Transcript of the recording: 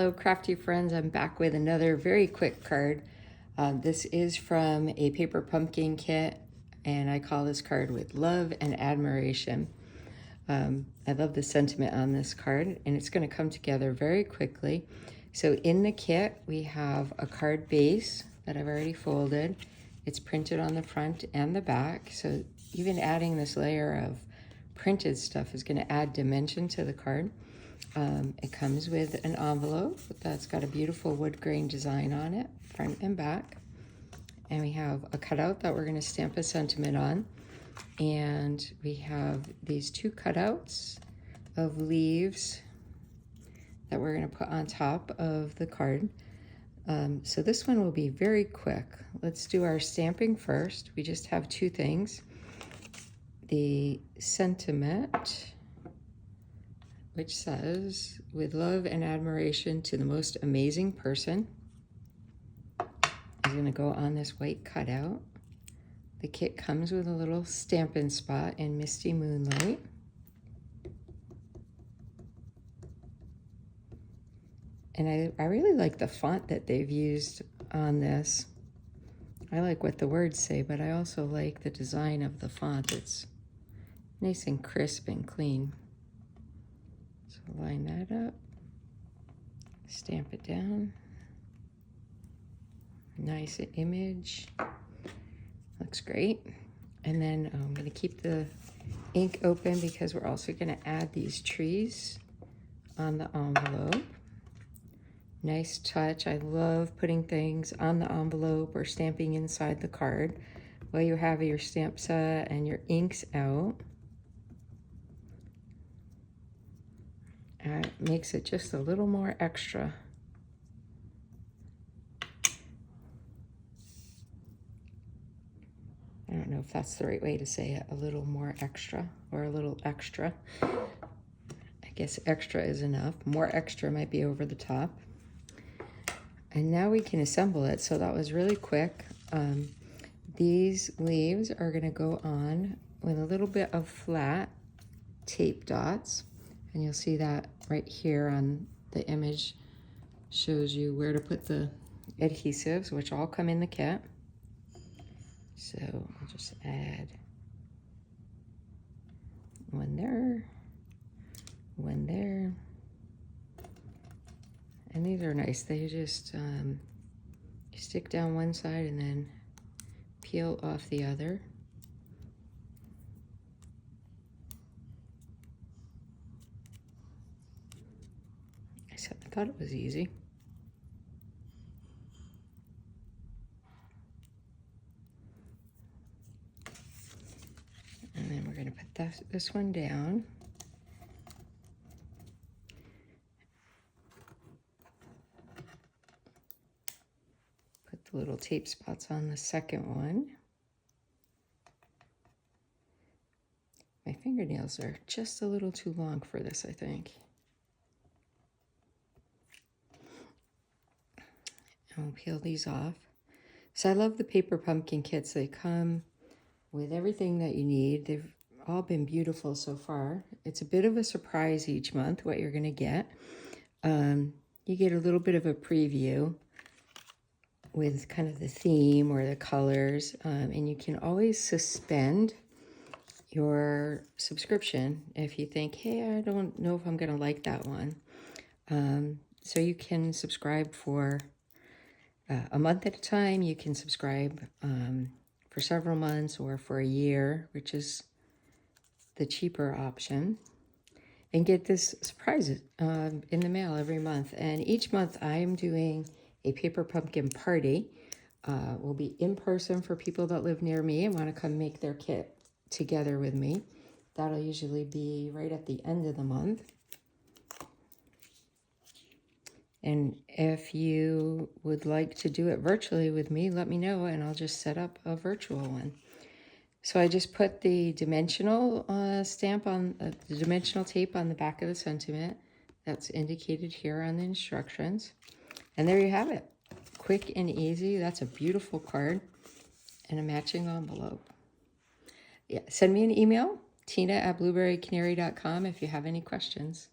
Hello, crafty friends. I'm back with another very quick card. This is from a paper pumpkin kit, and I call this card with love and admiration. I love the sentiment on this card, and it's going to come together very quickly. So in the kit, we have a card base that I've already folded. It's printed on the front and the back, so even adding this layer of printed stuff is going to add dimension to the card. It comes with an envelope that's got a beautiful wood grain design on it, front and back. And we have a cutout that we're going to stamp a sentiment on. And we have these two cutouts of leaves that we're going to put on top of the card. So this one will be very quick. Let's do our stamping first. We just have two things. The sentiment, which says, with love and admiration to the most amazing person, is going to go on this white cutout. The kit comes with a little Stampin' Spot in Misty Moonlight. And I really like the font that they've used on this. I like what the words say, but I also like the design of the font. It's nice and crisp and clean. So line that up, stamp it down. Nice image, looks great. And then I'm going to keep the ink open because we're also going to add these trees on the envelope. Nice touch. I love putting things on the envelope or stamping inside the card while you have your stamp set and your inks out. It makes it just a little more extra. I don't know if that's the right way to say it, a little more extra or a little extra. I guess extra is enough. More extra might be over the top. And now we can assemble it. So that was really quick. These leaves are going to go on with a little bit of flat tape dots. And you'll see that right here on the image shows you where to put the adhesives, which all come in the kit. So I'll just add one there, one there. And these are nice. They just stick down one side and then peel off the other. I thought it was easy. And then we're going to put this one down. Put the little tape spots on the second one. My fingernails are just a little too long for this, I think. And we'll peel these off. So I love the paper pumpkin kits. They come with everything that you need. They've all been beautiful so far. It's a bit of a surprise each month what you're going to get. You get a little bit of a preview with kind of the theme or the colors, and you can always suspend your subscription if you think, hey, I don't know if I'm going to like that one. So you can subscribe for a month at a time. You can subscribe for several months or for a year, which is the cheaper option, and get this surprise in the mail every month. And each month I am doing a paper pumpkin party. Will be in person for people that live near me and want to come make their kit together with me. That'll usually be right at the end of the month. And if you would like to do it virtually with me, let me know and I'll just set up a virtual one. So I just put the dimensional stamp on the dimensional tape on the back of the sentiment. That's indicated here on the instructions. And there you have it. Quick and easy. That's a beautiful card and a matching envelope. Yeah, send me an email, tina@blueberrycanary.com if you have any questions.